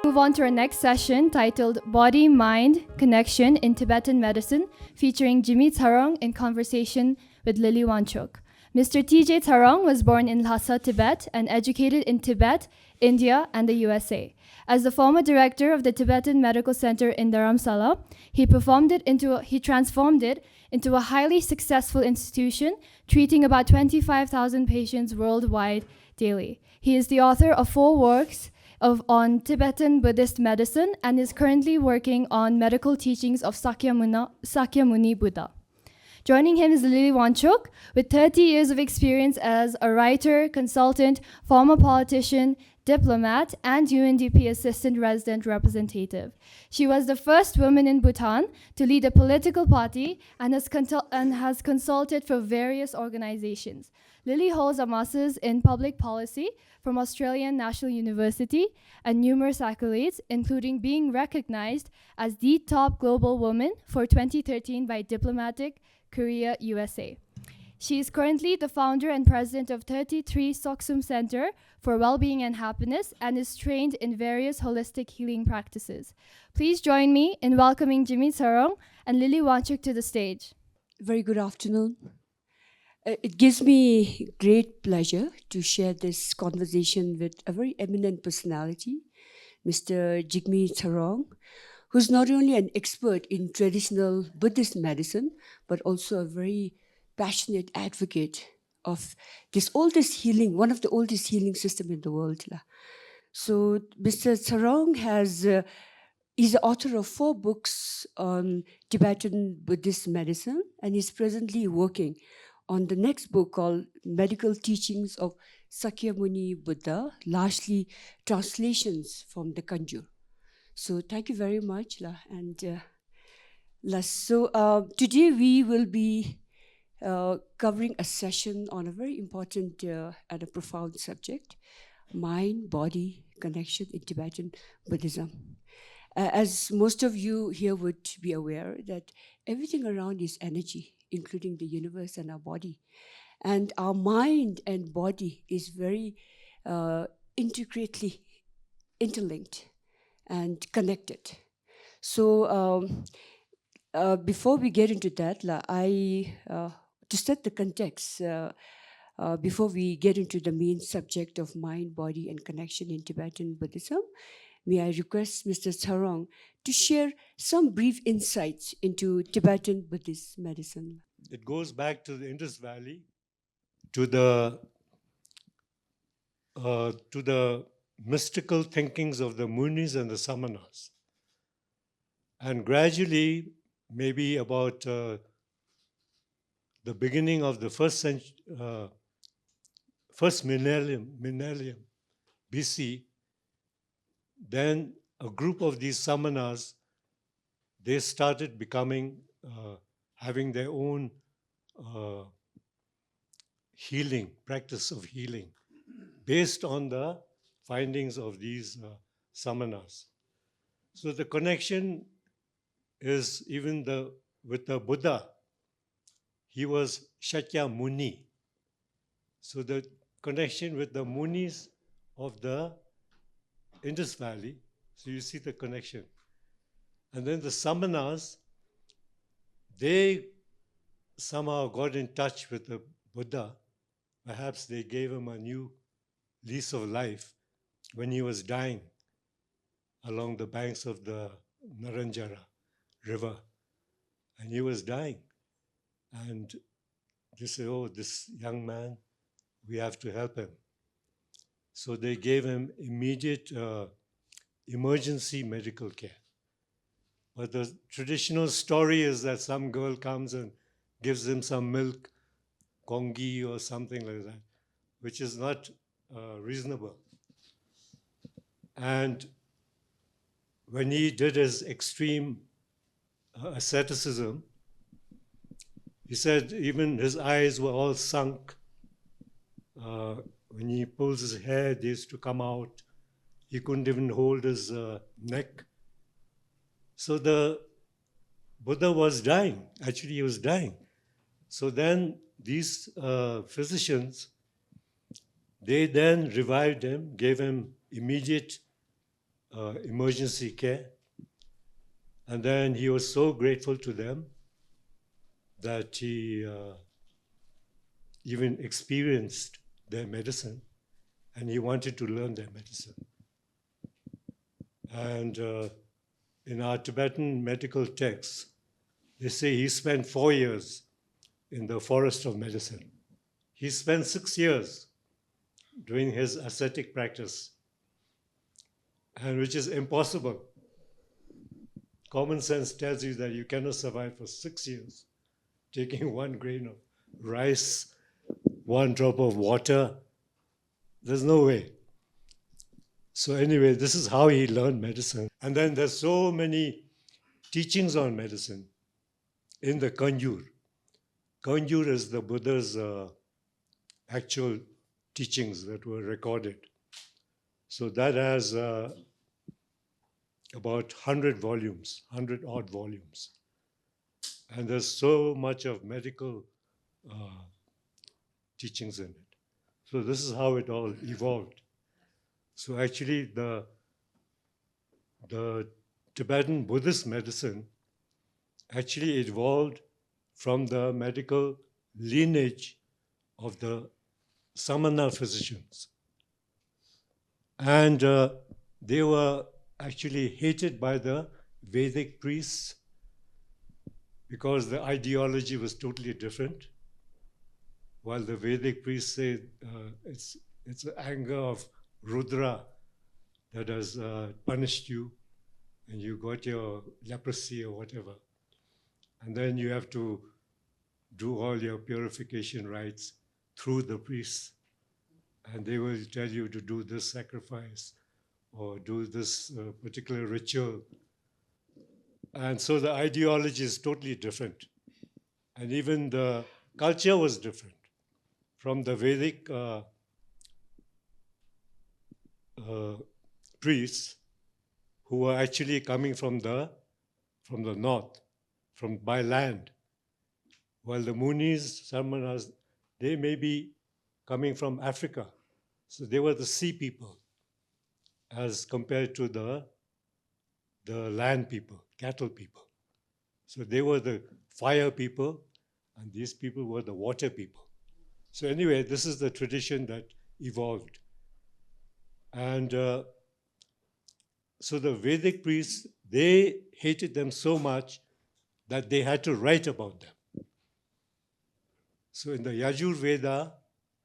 Move on to our next session titled Body-Mind Connection in Tibetan Medicine, featuring Jigme Tsarong in conversation with Lily Wanghcuk. Mr. T.J. Tsarong was born in Lhasa, Tibet, and educated in Tibet, India, and the USA. As the former director of the Tibetan Medical Center in Dharamsala, he transformed it into a highly successful institution, treating about 25,000 patients worldwide daily. He is the author of 4 works on Tibetan Buddhist medicine and is currently working on medical teachings of Sakyamuni Buddha. Joining him is Lily Wanghcuk, with 30 years of experience as a writer, consultant, former politician, diplomat, and UNDP assistant resident representative. She was the first woman in Bhutan to lead a political party and has consulted for various organizations. Lily holds a master's in public policy from Australian National University and numerous accolades, including being recognized as the top global woman for 2013 by Diplomatic Korea USA. She is currently the founder and president of 33 Soksum Center for Wellbeing and Happiness and is trained in various holistic healing practices. Please join me in welcoming Jigme Tsarong and Lily Wanghcuk to the stage. Very good afternoon. It gives me great pleasure to share this conversation with a very eminent personality, Mr. Jigme Tsarong, who's not only an expert in traditional Buddhist medicine, but also a very passionate advocate of this oldest healing, one of the oldest healing systems in the world. So Mr. Tsarong is the author of 4 books on Tibetan Buddhist medicine, and is presently working on the next book called Medical Teachings of Sakyamuni Buddha, largely translations from the Kanjur. So thank you very much. Today we will be covering a session on a very important and a profound subject, mind-body connection in Tibetan Buddhism. As most of you here would be aware, that everything around is energy, including the universe and our body. And our mind and body is very intricately interlinked and connected. So before we get into that, to set the context, before we get into the main subject of mind, body, and connection in Tibetan Buddhism, may I request Mr. Tsarong to share some brief insights into Tibetan Buddhist medicine. It goes back to the Indus Valley, to the mystical thinkings of the Munis and the Samanas. And gradually, maybe about the beginning of the first millennium BC, then a group of these Samanas, they started becoming, having their own practice of healing, based on the findings of these Samanas. So the connection is even with the Buddha. He was Shakyamuni. So the connection with the Munis of the Indus Valley, so you see the connection. And then the Samanas, they somehow got in touch with the Buddha. Perhaps they gave him a new lease of life when he was dying along the banks of the Naranjara river. And he was dying. And they said, oh, this young man, we have to help him. So they gave him immediate emergency medical care. But the traditional story is that some girl comes and gives him some milk, kongi or something like that, which is not reasonable. And when he did his extreme asceticism, he said even his eyes were all sunk. When he pulls his hair, they used to come out. He couldn't even hold his neck. So the Buddha was dying. Actually, he was dying. So then these physicians, they then revived him, gave him immediate emergency care. And then he was so grateful to them that he even experienced their medicine, and he wanted to learn their medicine. And in our Tibetan medical texts, they say he spent 4 years in the forest of medicine. He spent 6 years doing his ascetic practice, and which is impossible. Common sense tells you that you cannot survive for 6 years, taking 1 grain of rice, 1 drop of water. There's no way. So anyway, this is how he learned medicine. And then there's so many teachings on medicine in the Kanjur. Kanjur is the Buddha's actual teachings that were recorded. So that has about 100 volumes, 100 odd volumes. And there's so much of medical teachings in it. So this is how it all evolved. So actually the Tibetan Buddhist medicine actually evolved from the medical lineage of the Samana physicians. And they were actually hated by the Vedic priests because the ideology was totally different. While the Vedic priests say it's the anger of Rudra that has punished you, and you got your leprosy or whatever. And then you have to do all your purification rites through the priests. And they will tell you to do this sacrifice or do this particular ritual. And so the ideology is totally different. And even the culture was different. From the Vedic priests who were actually coming from the north, by land, while the Munis, Samanas, they may be coming from Africa. So they were the sea people as compared to the land people, cattle people. So they were the fire people, and these people were the water people. So anyway, this is the tradition that evolved. And so the Vedic priests, they hated them so much that they had to write about them. So in the Yajur Veda,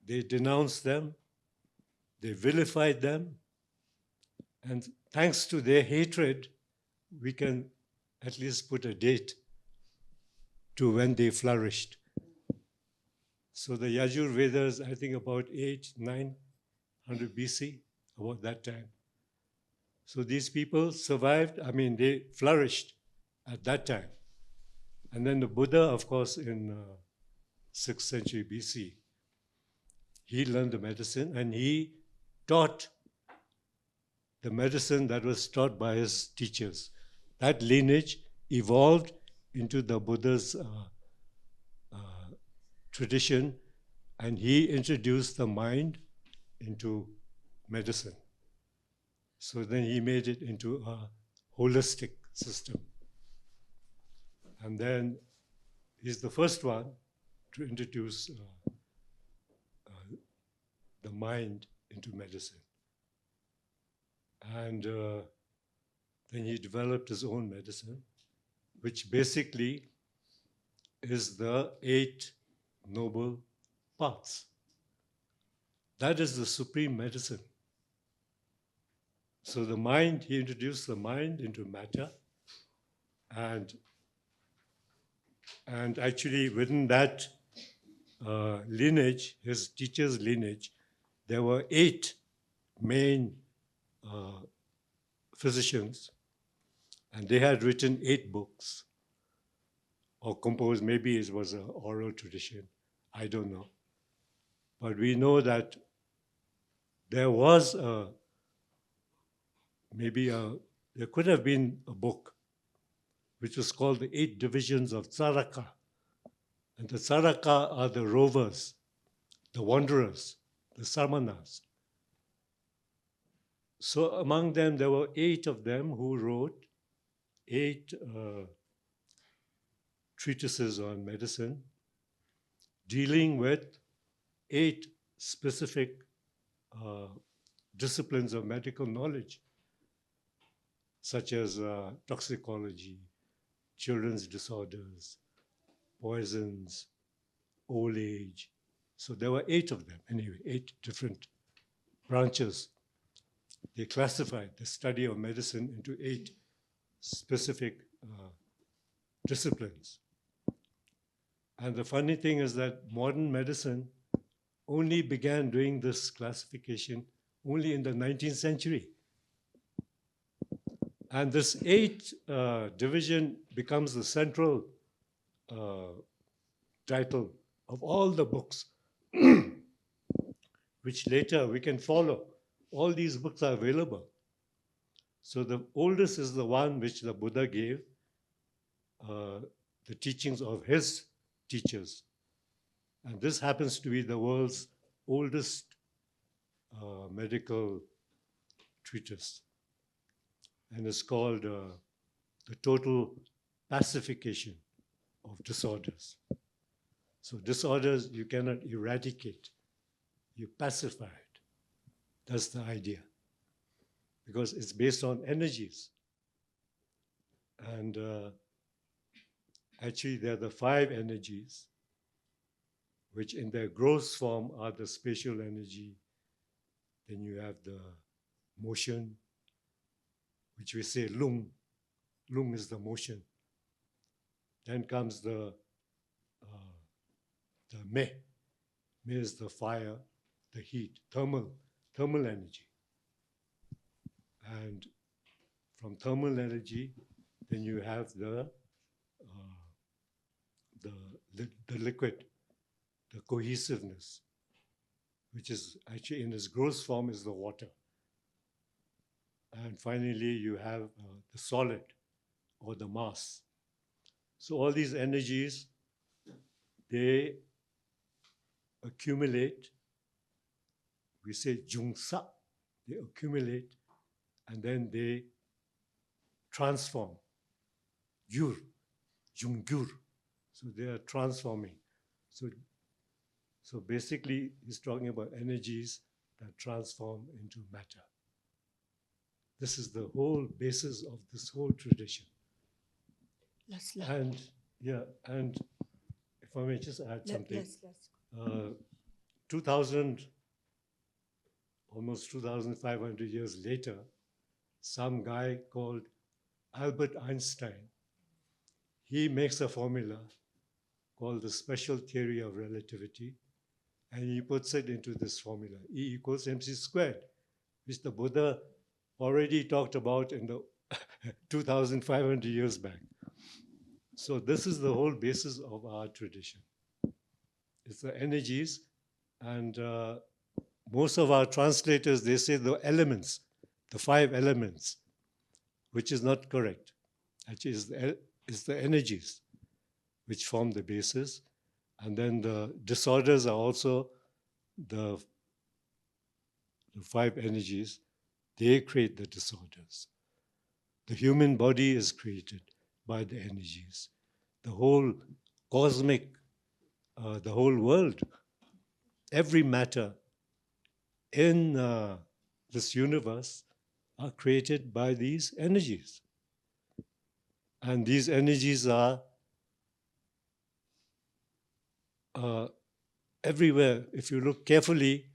they denounced them, they vilified them, and thanks to their hatred, we can at least put a date to when they flourished. So the Yajur Vedas, I think about 900 BC, about that time. So these people survived, they flourished at that time. And then the Buddha, of course, in 6th century BC, he learned the medicine and he taught the medicine that was taught by his teachers. That lineage evolved into the Buddha's tradition, and he introduced the mind into medicine. So then he made it into a holistic system. And then he's the first one to introduce the mind into medicine. And then he developed his own medicine, which basically is the 8 noble paths. That is the supreme medicine. So the mind, he introduced the mind into matter, and actually within that lineage, his teacher's lineage, there were 8 main physicians, and they had written 8 books, or composed, maybe it was an oral tradition, I don't know. But we know that there was there could have been a book which was called the 8 Divisions of Tsaraka. And the Tsaraka are the rovers, the wanderers, the samanas. So among them, there were 8 of them who wrote 8 treatises on medicine, dealing with 8 specific disciplines of medical knowledge, such as toxicology, children's disorders, poisons, old age. So there were 8 of them, anyway, 8 different branches. They classified the study of medicine into 8 specific disciplines. And the funny thing is that modern medicine only began doing this classification only in the 19th century. And this 8 division becomes the central title of all the books, which later we can follow. All these books are available. So the oldest is the one which the Buddha gave, the teachings of his teachers. And this happens to be the world's oldest medical treatise. And it's called The Total Pacification of Disorders. So disorders you cannot eradicate, you pacify it. That's the idea. Because it's based on energies. And actually there are the 5 energies, which in their gross form are the spatial energy. Then you have the motion, which we say lung. Lung is the motion. Then comes the me. Me is the fire, the heat, thermal energy. And from thermal energy, then you have the liquid, the cohesiveness, which is actually in its gross form is the water. And finally, you have the solid or the mass. So all these energies, they accumulate. We say jungsa, they accumulate, and then they transform. Gyur, jungyur. So they are transforming. So basically, he's talking about energies that transform into matter. This is the whole basis of this whole tradition. And if I may just add something, 2000, almost 2,500 years later, some guy called Albert Einstein, he makes a formula called the special theory of relativity, and he puts it into this formula, E equals mc squared, which the Buddha already talked about in the 2,500 years back. So this is the whole basis of our tradition. It's the energies, and most of our translators, they say the elements, the 5 elements, which is not correct. Actually, it's the energies which form the basis. And then the disorders are also the 5 energies. They create the disorders. The human body is created by the energies. The whole cosmic, the whole world, every matter in this universe are created by these energies. And these energies are everywhere. If you look carefully,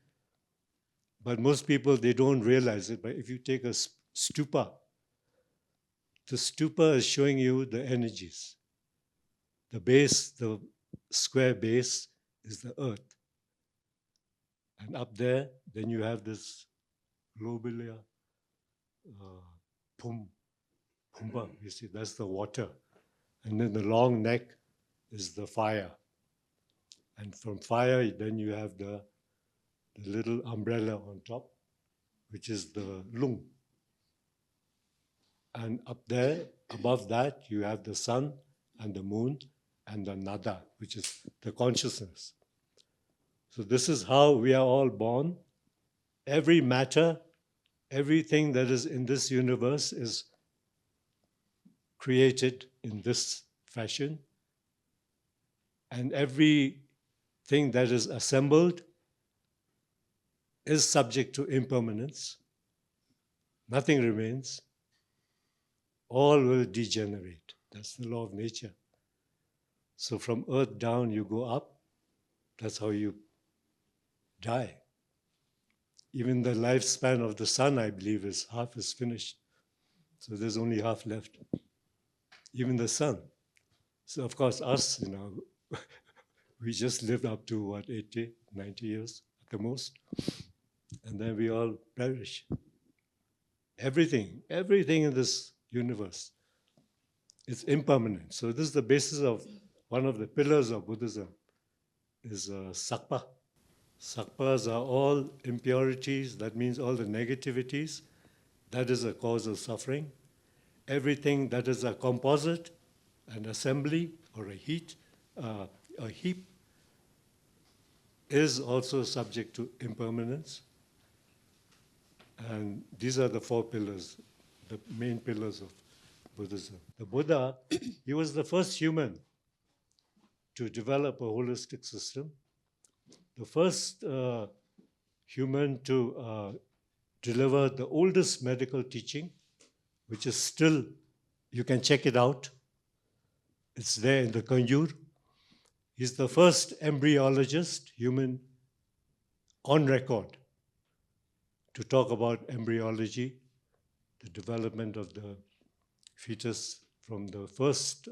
but most people, they don't realize it, but if you take a stupa, the stupa is showing you the energies. The base, the square base is the earth. And up there, then you have this globular pumba, you see, that's the water. And then the long neck is the fire. And from fire, then you have the little umbrella on top, which is the lung. And up there, above that, you have the sun and the moon and the nada, which is the consciousness. So this is how we are all born. Every matter, everything that is in this universe is created in this fashion, and everything that is assembled is subject to impermanence. Nothing remains. All will degenerate. That's the law of nature. So from earth down, you go up. That's how you die. Even the lifespan of the sun, I believe, is half is finished. So there's only half left. Even the sun. So of course, us, we just lived up to what, 80, 90 years at the most. And then we all perish. Everything in this universe is impermanent. So this is the basis of one of the pillars of Buddhism, is sakpa. Sakpas are all impurities, that means all the negativities. That is a cause of suffering. Everything that is a composite, an assembly, or a heap, is also subject to impermanence. And these are the four pillars, the main pillars of Buddhism. The Buddha, he was the first human to develop a holistic system, the first human to deliver the oldest medical teaching, which is still, you can check it out. It's there in the Kanjur. He's the first embryologist, human, on record to talk about embryology, the development of the fetus from the first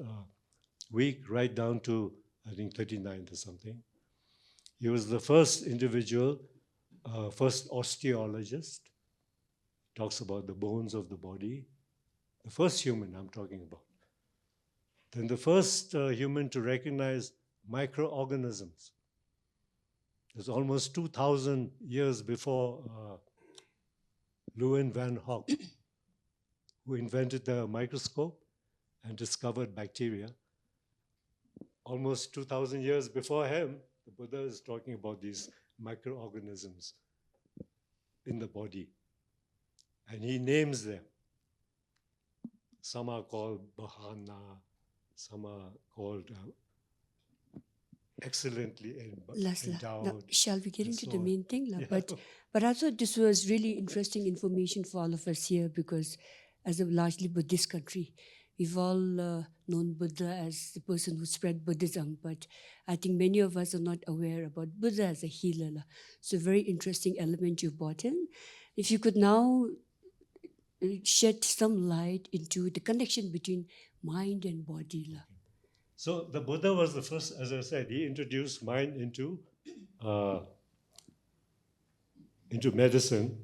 week right down to, I think, 39th or something. He was the first individual, first osteologist, talks about the bones of the body, the first human I'm talking about. Then the first human to recognize microorganisms. It was almost 2,000 years before Lily Wanghcuk, who invented the microscope and discovered bacteria. Almost 2,000 years before him, the Buddha is talking about these microorganisms in the body. And he names them. Some are called Bahana, some are called excellently endowed. Now, shall we get into so the on. main thing? Yeah. But I thought this was really interesting information for all of us here, because as a largely Buddhist country, we've all known Buddha as the person who spread Buddhism, but I think many of us are not aware about Buddha as a healer. So very interesting element you brought in. If you could now shed some light into the connection between mind and body. So the Buddha was the first, as I said, he introduced mind into medicine,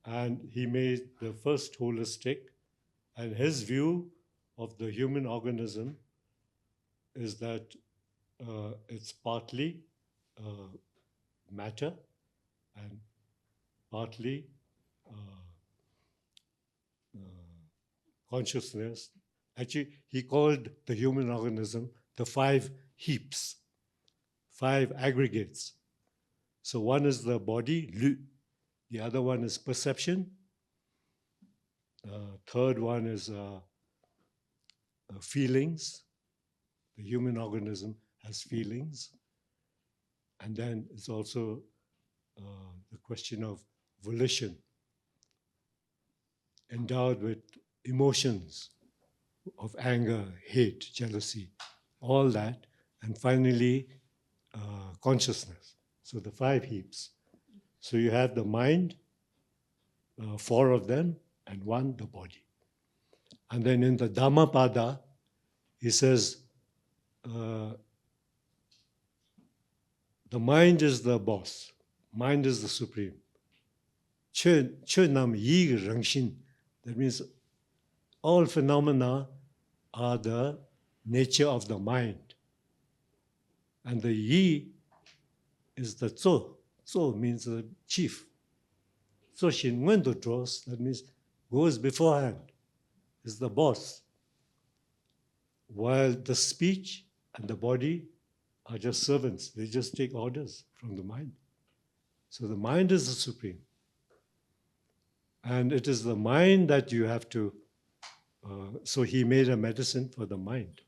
and he made the first holistic. And his view of the human organism is that it's partly matter and partly consciousness. Actually, he called the human organism the 5 heaps, 5 aggregates. So one is the body, Lu. The other one is perception. Third one is feelings. The human organism has feelings. And then it's also the question of volition, endowed with emotions of anger, hate, jealousy, all that. And finally, consciousness. So the 5 heaps. So you have the mind, 4 of them, and 1, the body. And then in the Dhammapada, he says, the mind is the boss. Mind is the supreme. Che nam yi rangshin. That means all phenomena are the nature of the mind. And the yi is the tso. Tso means the chief. So shin wendo draws, that means goes beforehand, is the boss. While the speech and the body are just servants. They just take orders from the mind. So the mind is the supreme. And it is the mind that you have to, so he made a medicine for the mind.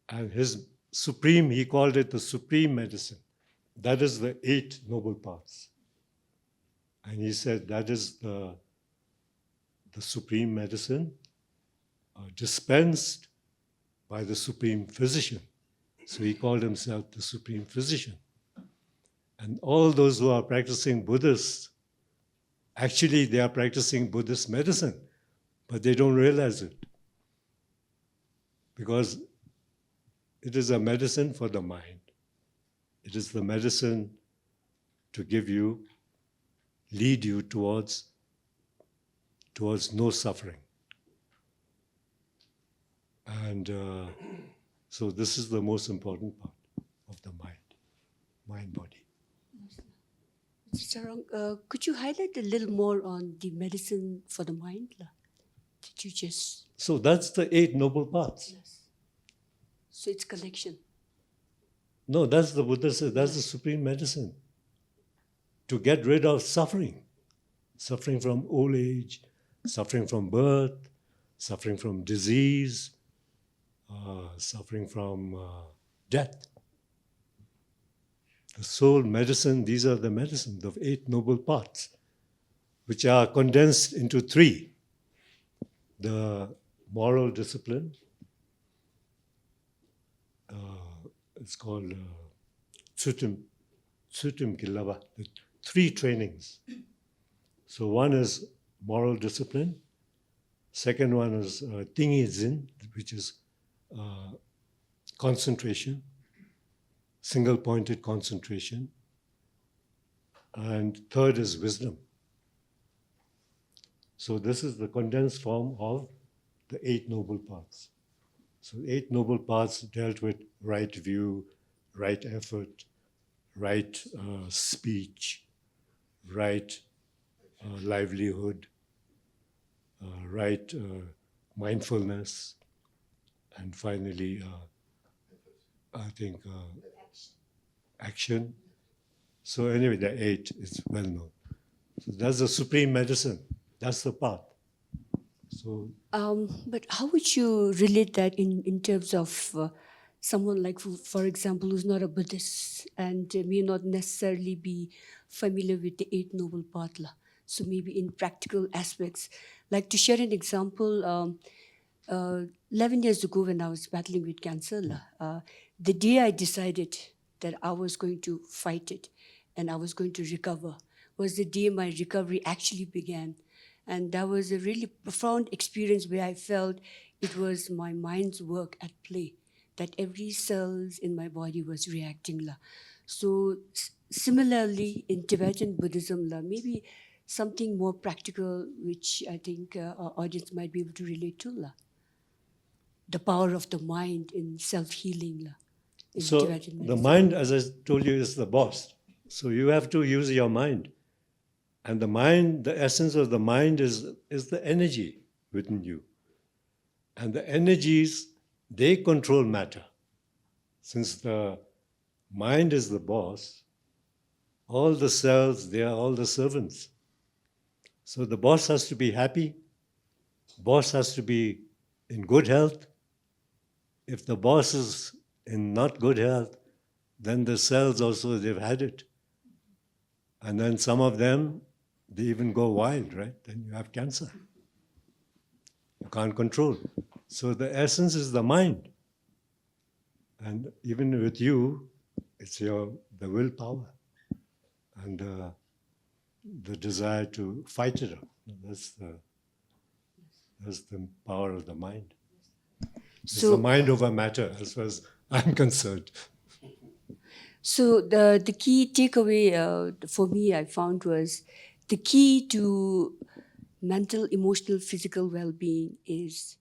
And his supreme, he called it the supreme medicine. That is the 8 noble paths. And he said that is the supreme medicine dispensed by the supreme physician. So he called himself the supreme physician. And all those who are practicing Buddhists, actually they are practicing Buddhist medicine, but they don't realize it. Because it is a medicine for the mind. It is the medicine to give you, lead you towards no suffering. And so this is the most important part of the mind-body. Mr. Tsarong, could you highlight a little more on the medicine for the mind? Did you just... So that's the 8 noble paths. Yes. So it's connection. No, that's the Buddha said, that's the supreme medicine. To get rid of suffering. Suffering from old age, suffering from birth, suffering from disease, suffering from death. The soul medicine, these are the medicine, the 8 noble paths, which are condensed into 3. The moral discipline, it's called Tsutim Kilava, the 3 trainings. So one is moral discipline, second one is Tingi Zin, which is concentration, single-pointed concentration, and third is wisdom. So this is the condensed form of the 8 noble paths. So 8 noble paths dealt with right view, right effort, right speech, right livelihood, right mindfulness, and finally, I think, action. So anyway, the 8 is well known. So that's the supreme medicine. That's the path. So, but how would you relate that in terms of someone like, for example, who's not a Buddhist and may not necessarily be familiar with the 8 noble paths? So maybe in practical aspects, like to share an example, 11 years ago when I was battling with cancer, the day I decided that I was going to fight it and I was going to recover was the day my recovery actually began. And that was a really profound experience where I felt it was my mind's work at play, that every cell in my body was reacting. So similarly in Tibetan Buddhism, maybe something more practical which I think our audience might be able to relate to. The power of the mind in self-healing. So the mind, as I told you, is the boss. So you have to use your mind. And the mind, the essence of the mind is the energy within you. And the energies, they control matter. Since the mind is the boss, all the cells, they are all the servants. So the boss has to be happy. Boss has to be in good health. If the boss is in not good health, then the cells also, they've had it. And then some of them, they even go wild, right? Then you have cancer. You can't control. So the essence is the mind. And even with you, it's the willpower and the desire to fight it up. That's the power of the mind. It's the mind over matter, as far as I'm concerned. So the key takeaway for me, I found, was the key to mental, emotional, physical well-being is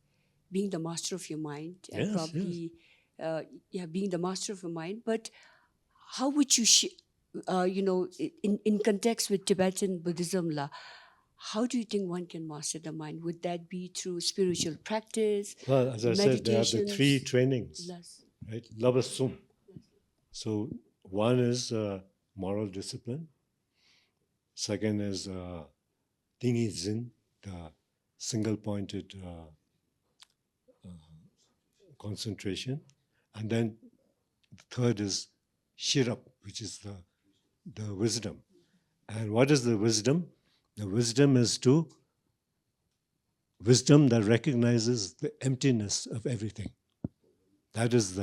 being the master of your mind, and Yes, probably, being the master of your mind. But how would you, in context with Tibetan Buddhism, how do you think one can master the mind? Would that be through spiritual practice? Well, as I said, there are the 3 trainings, right? Labasum. So one is moral discipline. Second is Dingi Zin, the single-pointed concentration. And then the third is Shirap, which is the wisdom. And what is the wisdom? The wisdom is wisdom that recognizes the emptiness of everything. That is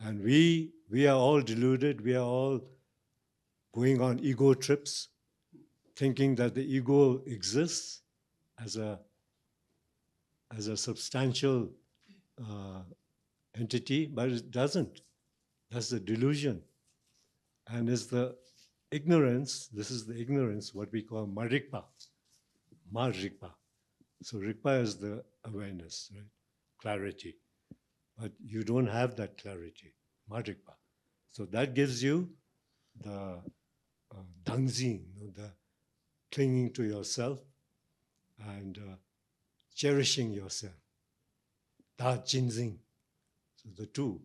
and we are all deluded, we are all going on ego trips, thinking that the ego exists as a substantial entity, but it doesn't. That's the delusion. And it's the ignorance, this is the ignorance, what we call marikpa. Marikpa. So rikpa is the awareness, right? Clarity. But you don't have that clarity, marikpa. So that gives you the dangzin, the clinging to yourself and cherishing yourself. Da jinzing. So the two.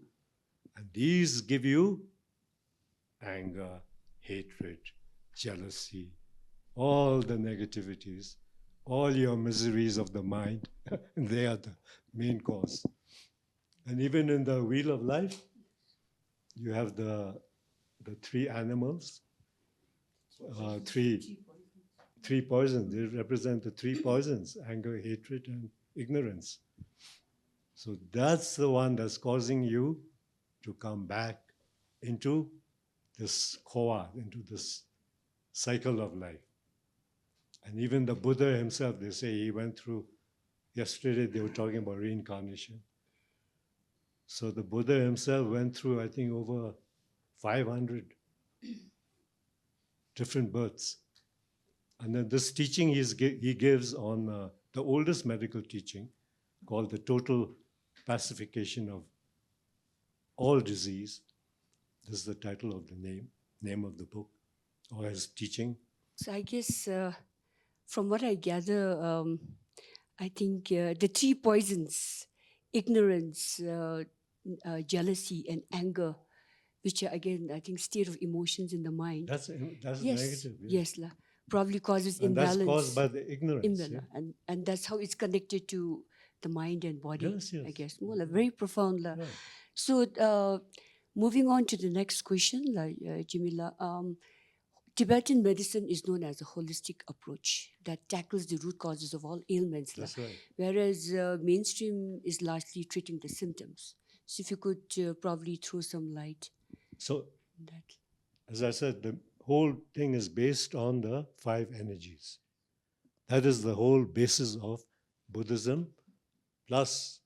And these give you anger, hatred, jealousy, all the negativities, all your miseries of the mind. They are the main cause. And even in the wheel of life, you have the three animals, three poisons. They represent the three poisons: anger, hatred, and ignorance. So that's the one that's causing you to come back into this koa, into this cycle of life. And even the Buddha himself, they say he went through, yesterday they were talking about reincarnation. So the Buddha himself went through, I think, over 500 different births. And then this teaching he gives on the oldest medical teaching called the total pacification of all disease. This is the title of the name of the book, or his teaching. So I guess from what I gather, I think the three poisons, ignorance, jealousy, and anger, which are again, I think, state of emotions in the mind. That's yes, negative. Yes, probably causes and imbalance. That's caused by the ignorance. Yeah? And that's how it's connected to the mind and body, yes. I guess. Well, very profound. Yeah. So moving on to the next question, Jimila, Tibetan medicine is known as a holistic approach that tackles the root causes of all ailments. That's right. Whereas mainstream is largely treating the symptoms. So if you could probably throw some light So, on that. As I said, the whole thing is based on the five energies. That is the whole basis of Buddhism plus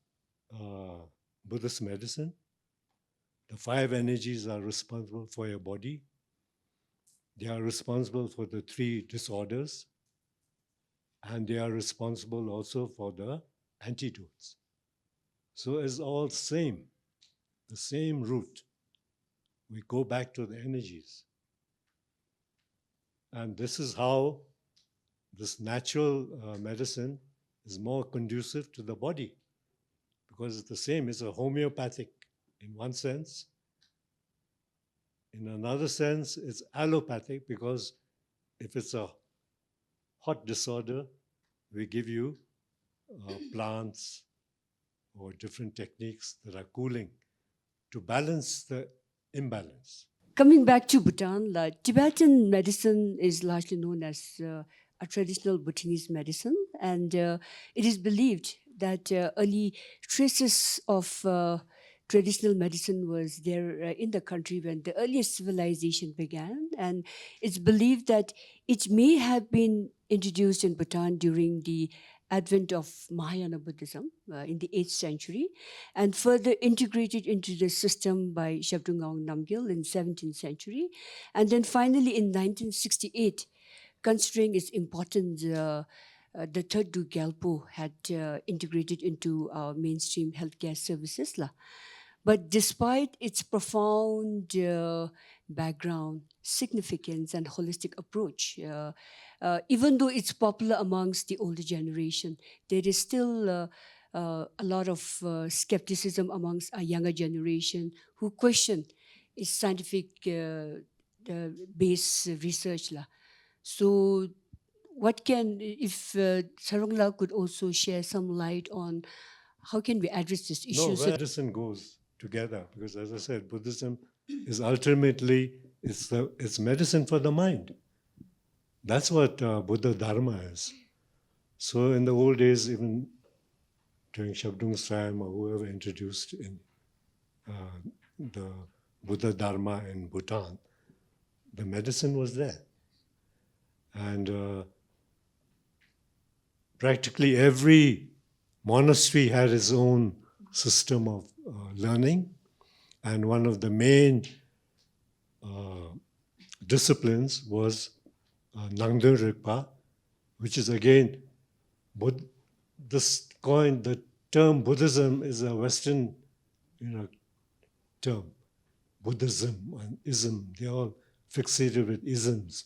Buddhist medicine. The five energies are responsible for your body. They are responsible for the three disorders. And they are responsible also for the antidotes. So it's all the same root. We go back to the energies. And this is how this natural medicine is more conducive to the body, because it's the same. It's a homeopathic in one sense. In another sense, it's allopathic, because if it's a hot disorder, we give you plants or different techniques that are cooling to balance the imbalance. Coming back to Bhutan, Tibetan medicine is largely known as a traditional Bhutanese medicine, and it is believed that early traces of traditional medicine was there in the country when the earliest civilization began, and it's believed that it may have been introduced in Bhutan during the advent of Mahayana Buddhism in the 8th century, and further integrated into the system by Shabdungong Namgyal in 17th century. And then finally in 1968, considering its importance, the third Du Gyalpo had integrated into mainstream healthcare services. But despite its profound background, significance, and holistic approach, even though it's popular amongst the older generation, there is still a lot of skepticism amongst a younger generation who question its scientific base research. So what can, if Tsarong Lau could also share some light on how can we address this issue? No, So medicine goes together because, as I said, Buddhism is ultimately it's medicine for the mind. That's what Buddha Dharma is. So in the old days, even during Shabdung's time or whoever introduced in the Buddha Dharma in Bhutan, the medicine was there. And practically every monastery had its own system of learning, and one of the main disciplines was Nangden Rigpa, which is again, the term Buddhism is a Western, term. Buddhism and ism, they're all fixated with isms.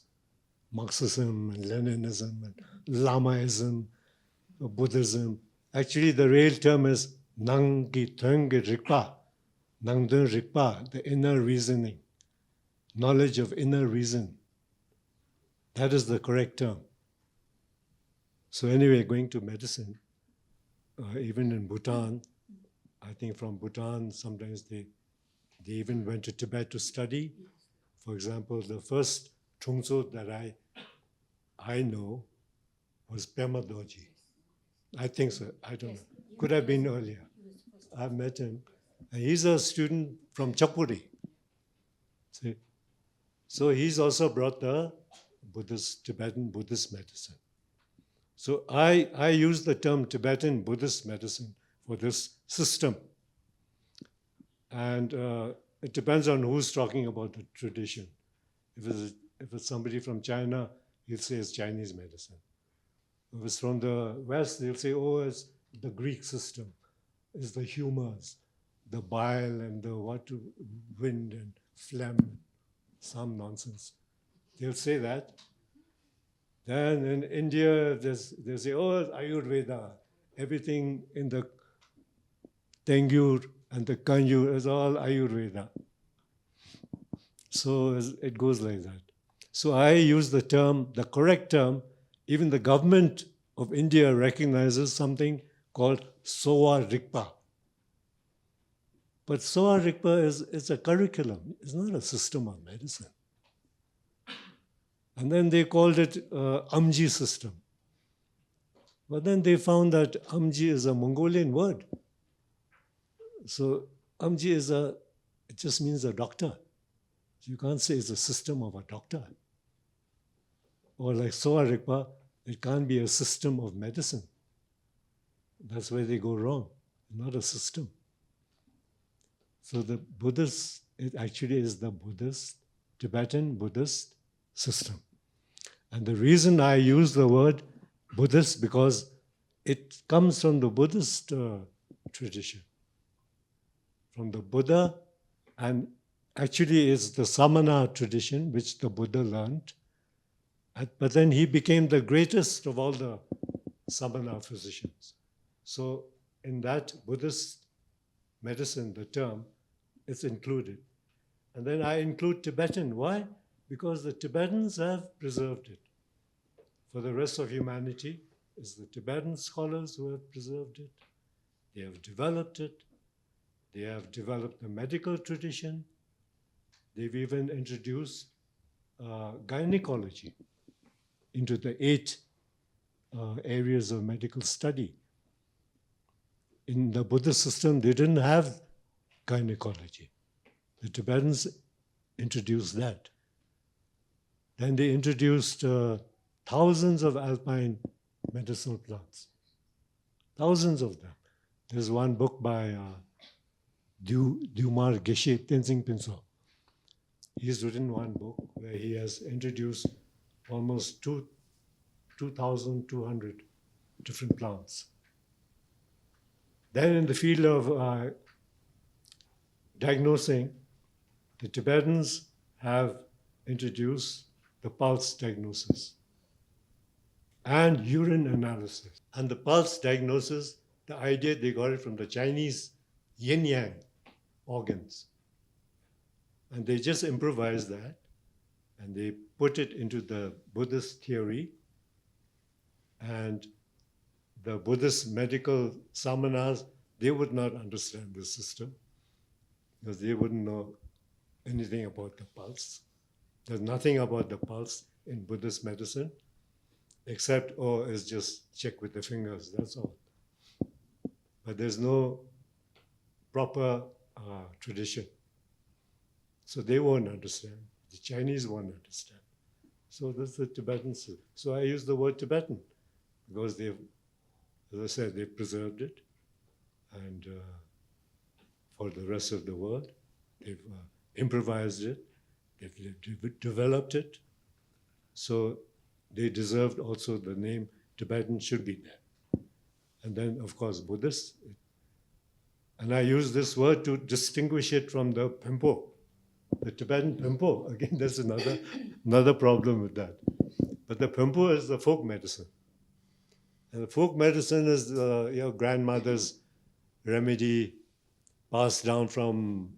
Marxism and Leninism and Lamaism, Buddhism. Actually, the real term is Nangki Tönge Rigpa, Nangden Rigpa, the inner reasoning, knowledge of inner reason. That is the correct term. So anyway, going to medicine, even in Bhutan, I think from Bhutan, sometimes they even went to Tibet to study. For example, the first Chungso that I know was Pema Dorji. I think so. I don't know. Could have been earlier. I've met him. And he's a student from Chapuri. See? So he's also brought the Tibetan Buddhist medicine. So I use the term Tibetan Buddhist medicine for this system. And it depends on who's talking about the tradition. If it's somebody from China, he'll say it's Chinese medicine. If it's from the West, they'll say, oh, it's the Greek system. It's the humors, the bile and the wind and phlegm, some nonsense. They'll say that. Then in India, they'll say, oh, it's Ayurveda. Everything in the Tengyur and the Kanjur is all Ayurveda. So it goes like that. So I use the term, the correct term. Even the government of India recognizes something called Sowa Rigpa. But Sowa Rigpa is a curriculum. It's not a system of medicine. And then they called it Amji system. But then they found that Amji is a Mongolian word. So Amji it just means a doctor. So you can't say it's a system of a doctor. Or like Sowa Rigpa, it can't be a system of medicine. That's where they go wrong, not a system. So the Buddhist, it actually is the Tibetan Buddhist system. And the reason I use the word Buddhist, because it comes from the Buddhist tradition, from the Buddha, and actually it's the Samana tradition, which the Buddha learned. But then he became the greatest of all the Samana physicians. So in that Buddhist medicine, the term, it's included. And then I include Tibetan. Why? Because the Tibetans have preserved it. For the rest of humanity, it's the Tibetan scholars who have preserved it. They have developed it. They have developed the medical tradition. They've even introduced gynecology into the 8 areas of medical study. In the Buddhist system, they didn't have gynecology. The Tibetans introduced that. Then they introduced thousands of alpine medicinal plants. Thousands of them. There's one book by Dumar Geshe Tenzing Pinso. He's written one book where he has introduced almost 2,200 different plants. Then in the field of diagnosing, the Tibetans have introduced the pulse diagnosis and urine analysis. And the pulse diagnosis, the idea they got it from the Chinese yin-yang organs. And they just improvised that, and they put it into the Buddhist theory, And the Buddhist medical samanas, they would not understand this system because they wouldn't know anything about the pulse. There's nothing about the pulse in Buddhist medicine except, oh, it's just check with the fingers, that's all. But there's no proper tradition. So they won't understand. The Chinese won't understand. So that's the Tibetan system. So I use the word Tibetan because they've, as I said, they preserved it. And for the rest of the world, they've improvised it, they've developed it. So they deserved also the name Tibetan should be there. And then, of course, Buddhist. And I use this word to distinguish it from the Thimphu. The Tibetan Thimphu, again, there's another problem with that. But the Thimphu is the folk medicine. And the folk medicine is your grandmother's remedy passed down from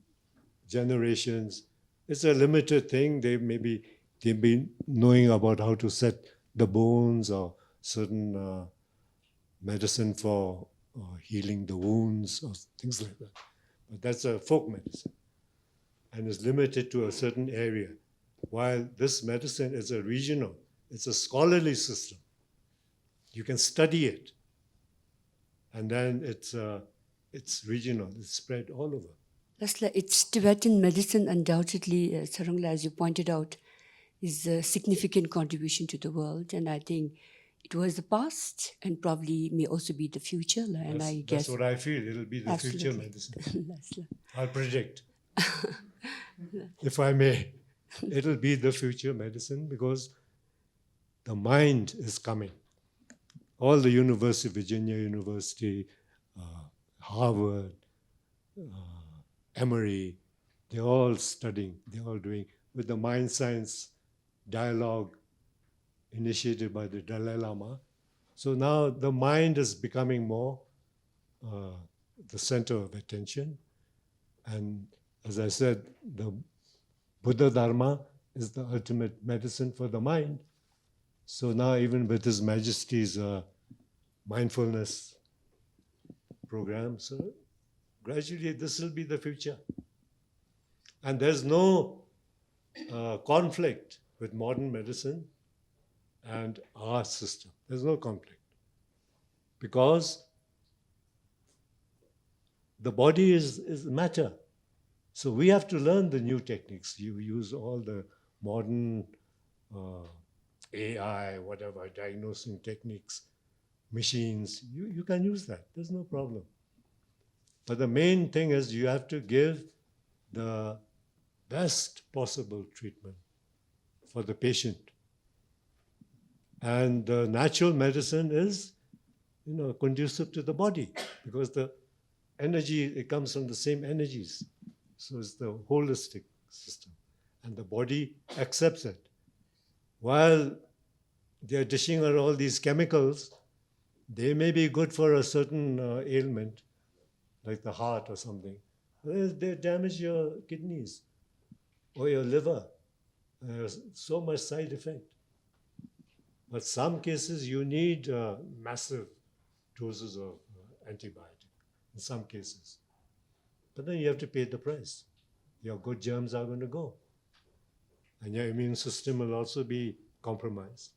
generations. It's a limited thing. They've been knowing about how to set the bones or certain medicine for healing the wounds or things like that. But that's a folk medicine and is limited to a certain area. While this medicine is a regional, it's a scholarly system. You can study it. And then it's regional, it's spread all over. It's Tibetan medicine, undoubtedly, Tsarong, as you pointed out, is a significant contribution to the world. And I think it was the past and probably may also be the future. And I guess that's what I feel. It'll be the future medicine. I'll predict. If I may, it'll be the future medicine because the mind is coming. All the university, Virginia University, Harvard, Emory, they're all studying, they're all doing with the mind science dialogue initiated by the Dalai Lama. So now the mind is becoming more the center of attention. And as I said, the Buddha Dharma is the ultimate medicine for the mind. So now even with His Majesty's mindfulness program, so gradually this will be the future. And there's no conflict with modern medicine and our system. There's no conflict. Because the body is matter. So we have to learn the new techniques. You use all the modern AI, whatever, diagnosing techniques, machines. You can use that. There's no problem. But the main thing is you have to give the best possible treatment for the patient. And natural medicine is, conducive to the body because the energy, it comes from the same energies. So it's the holistic system. And the body accepts it. While they're dishing out all these chemicals, they may be good for a certain ailment, like the heart or something. They damage your kidneys or your liver. There's so much side effect. But some cases you need massive doses of antibiotic, in some cases. But then you have to pay the price. Your good germs are going to go. And your immune system will also be compromised.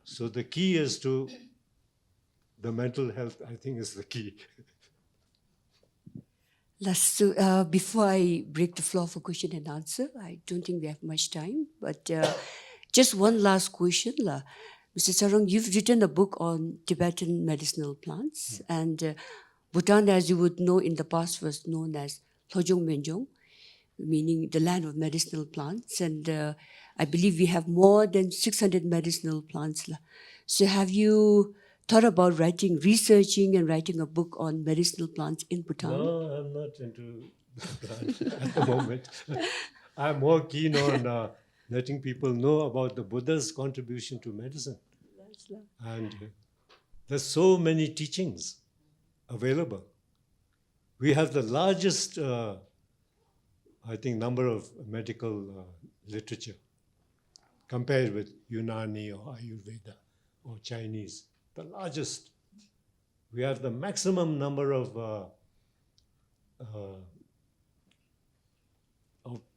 So the key is to, the mental health, I think, is the key. Before I break the floor for question and answer, I don't think we have much time, but just one last question. Mr. Tsarong, you've written a book on Tibetan medicinal plants, and Bhutan, as you would know, in the past was known as Lhojong Menjong, meaning the land of medicinal plants, and I believe we have more than 600 medicinal plants. So have you thought about researching and writing a book on medicinal plants in Bhutan? No, I'm not into plants at the moment. I'm more keen on letting people know about the Buddha's contribution to medicine. And there's so many teachings available. We have the largest, I think, number of medical literature compared with Unani or Ayurveda or Chinese, the largest. We have the maximum number of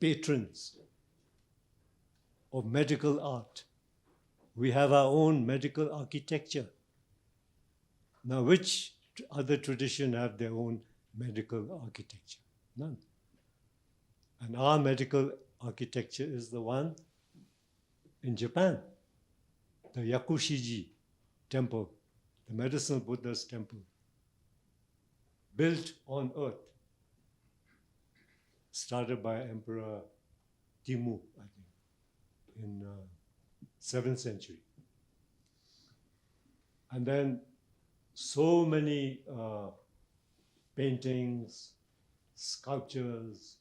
patrons of medical art. We have our own medical architecture. Now, which other tradition have their own medical architecture? None. And our medical architecture is the one in Japan, the Yakushiji temple, the medicinal Buddha's temple, built on earth, started by Emperor Thimphu, I think, in 7th century. And then so many paintings, sculptures,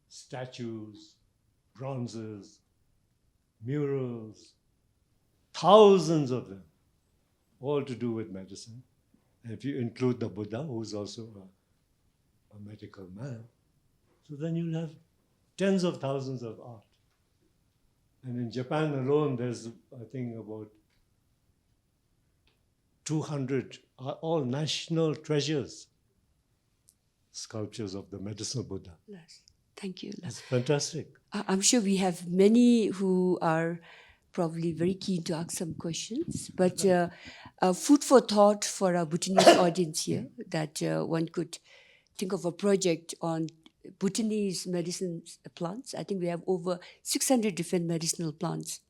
statues, bronzes, murals, thousands of them, all to do with medicine. And if you include the Buddha, who's also a medical man, so then you'll have tens of thousands of art. And in Japan alone, there's, I think, about 200, all national treasures, sculptures of the medicinal Buddha. Yes. Thank you. It's fantastic. I'm sure we have many who are probably very keen to ask some questions, but food for thought for our Bhutanese audience here, that one could think of a project on Bhutanese medicine plants. I think we have over 600 different medicinal plants.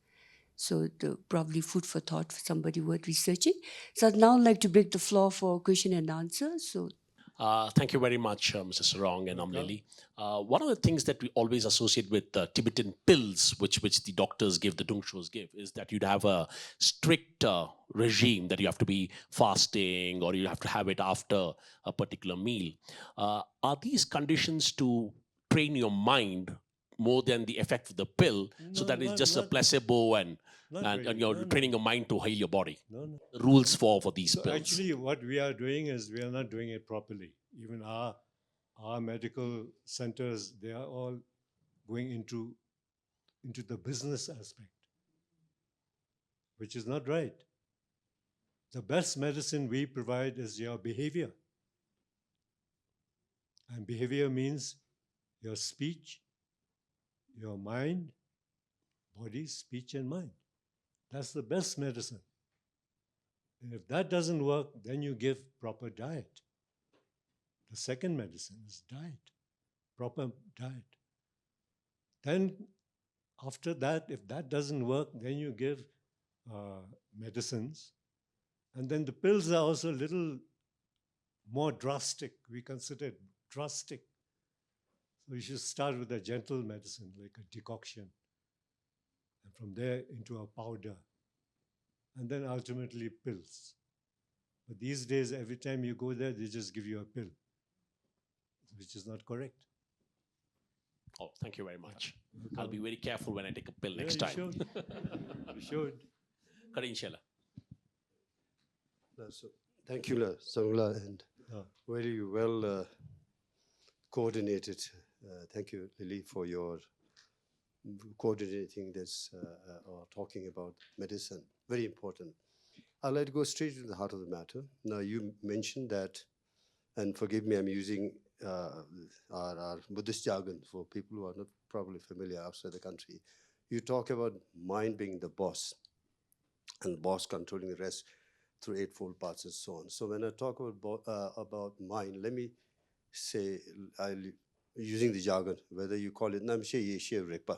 So probably food for thought for somebody worth researching. So I'd now like to break the floor for question and answer. So Thank you very much, Mr. Tsarong and Lily. One of the things that we always associate with Tibetan pills, which the doctors give, the Dungshos give, is that you'd have a strict regime that you have to be fasting or you have to have it after a particular meal. Are these conditions to train your mind more than the effect of the pill, so that it's just a placebo and you're training your mind to heal your body? Rules for these So pills. actually, what we are doing is we are not doing it properly. Even our medical centers, they are all going into the business aspect, which is not right. The best medicine we provide is your behavior. And behavior means your speech, your mind, body, speech, and mind. That's the best medicine. And if that doesn't work, then you give proper diet. The second medicine is diet, proper diet. Then after that, if that doesn't work, then you give medicines. And then the pills are also a little more drastic. We consider it drastic. So you should start with a gentle medicine, like a decoction. And from there into a powder. And then ultimately pills. But these days, every time you go there, they just give you a pill, which is not correct. Oh, thank you very much. I'll be very careful when I take a pill next you time. Should. You should. Kare inshallah. So, thank you, Sangla, and very well coordinated. Thank you, Lily, for your coordinating this or talking about medicine. Very important. I'd like to go straight to the heart of the matter. Now, you mentioned that, and forgive me, I'm using our Buddhist jargon for people who are not probably familiar outside the country. You talk about mind being the boss, and the boss controlling the rest through eightfold parts and so on. So when I talk about mind, let me say, using the jargon, whether you call it Namshe Yeshe Repa,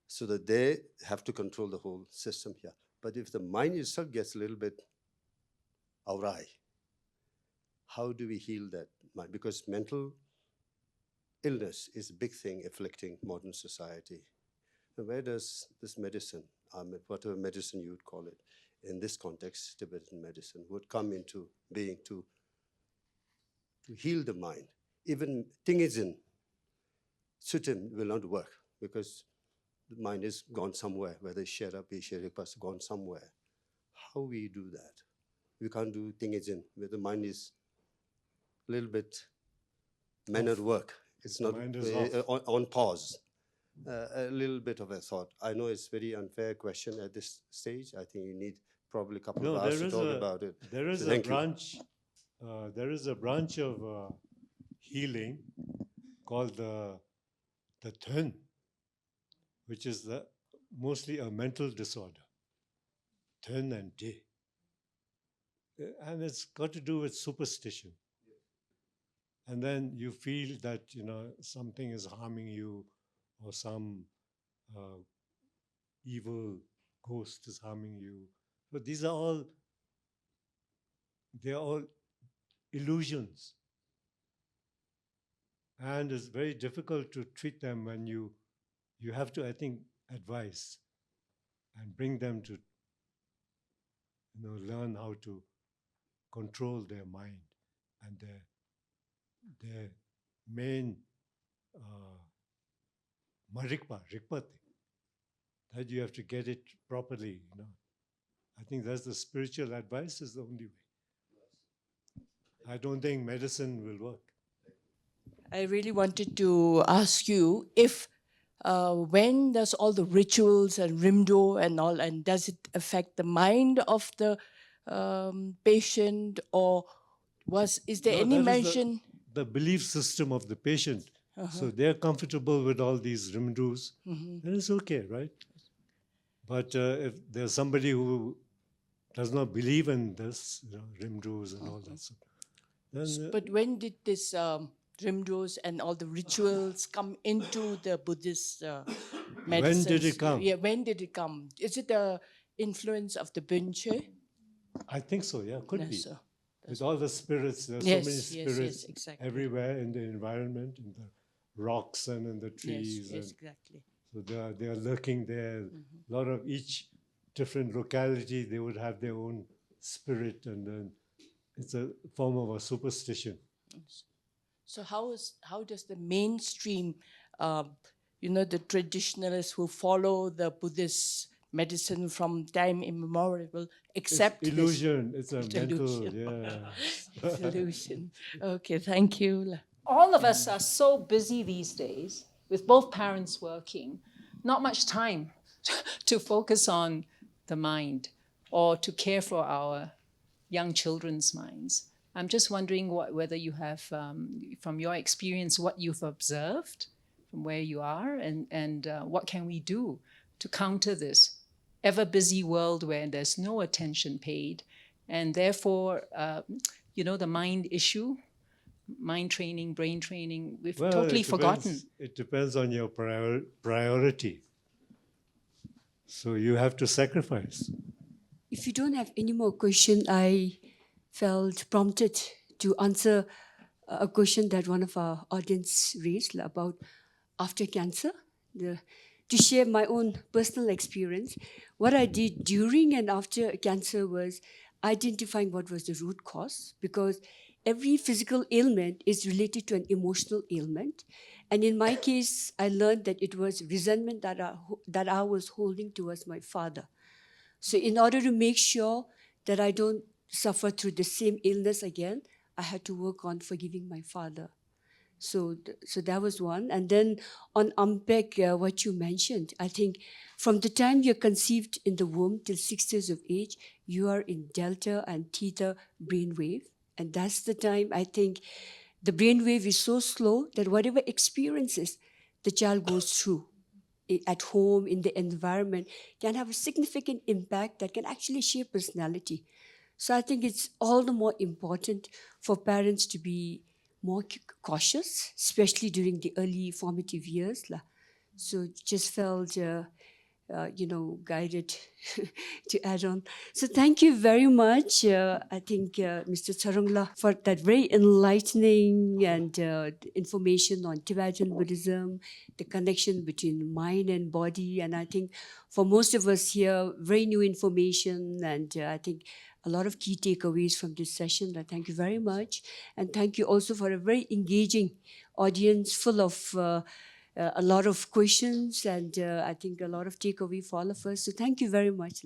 so that they have to control the whole system here. But if the mind itself gets a little bit awry, how do we heal that mind? Because mental illness is a big thing afflicting modern society. And where does this medicine, whatever medicine you would call it, in this context, Tibetan medicine, would come into being to heal the mind? Even Tingizin, Sutim will not work because the mind is gone somewhere, whether it's Sherpa, Sherpa has gone somewhere. How we do that? We can't do Tingizin, where the mind is a little bit men at work. It's not on pause. a little bit of a thought. I know it's very unfair question at this stage. I think you need probably a couple No, of hours to talk about it. there is So a thank you. branch. There is a branch of healing called the Thun, which is mostly a mental disorder. Thun and Day, and it's got to do with superstition. And then you feel that something is harming you, or some evil ghost is harming you. But these are all illusions, and it's very difficult to treat them when you have to, I think, advise and bring them to learn how to control their mind and their main rikpa thing, that you have to get it properly. I think that's the spiritual advice is the only way. I don't think medicine will work. I really wanted to ask you if when does all the rituals and rimdo and all, and does it affect the mind of the patient, or is there No, any that is mention? the belief system of the patient. So they're comfortable with all these rimdus, then it's okay, right? But if there's somebody who does not believe in this, rimdus and all that stuff, then But when did this rimdos and all the rituals come into the Buddhist medicine? when did it come? Yeah, when did it come? Is it the influence of the Bunche? I think so, yeah, could be. Yes, sir. With all the spirits, there's Yes, so many yes, spirits yes, exactly. everywhere in the environment, in the rocks and in the trees. Yes, yes, exactly. So they are lurking there. A lot of each different locality, they would have their own spirit, and then it's a form of a superstition. So how does the mainstream, the traditionalists who follow the Buddhist medicine from time immemorial accept It's illusion. It's a Delusion. mental, this illusion? Okay, thank you. All of us are so busy these days with both parents working, not much time to focus on the mind or to care for our young children's minds. I'm just wondering whether you have, from your experience, what you've observed from where you are, and what can we do to counter this ever busy world where there's no attention paid, and therefore, the mind issue, mind training, brain training, we've totally forgotten. It depends on your priority. So you have to sacrifice. If you don't have any more question, I felt prompted to answer a question that one of our audience raised about after cancer, to share my own personal experience. What I did during and after cancer was identifying what was the root cause, because every physical ailment is related to an emotional ailment. And in my case, I learned that it was resentment that I was holding towards my father. So in order to make sure that I don't suffer through the same illness again, I had to work on forgiving my father. So that was one. And then on unpack what you mentioned, I think from the time you're conceived in the womb till 6 years of age, you are in delta and theta brainwave. And that's the time I think the brainwave is so slow that whatever experiences the child goes through at home, in the environment, can have a significant impact that can actually shape personality. So I think it's all the more important for parents to be more cautious, especially during the early formative years. So just felt, guided to add on. So thank you very much. I think Mr. Tsarong for that very enlightening and information on Tibetan Buddhism, the connection between mind and body. And I think for most of us here, very new information, and I think a lot of key takeaways from this session. Thank you very much. And thank you also for a very engaging audience full of a lot of questions and I think a lot of takeaway for all of us. So thank you very much.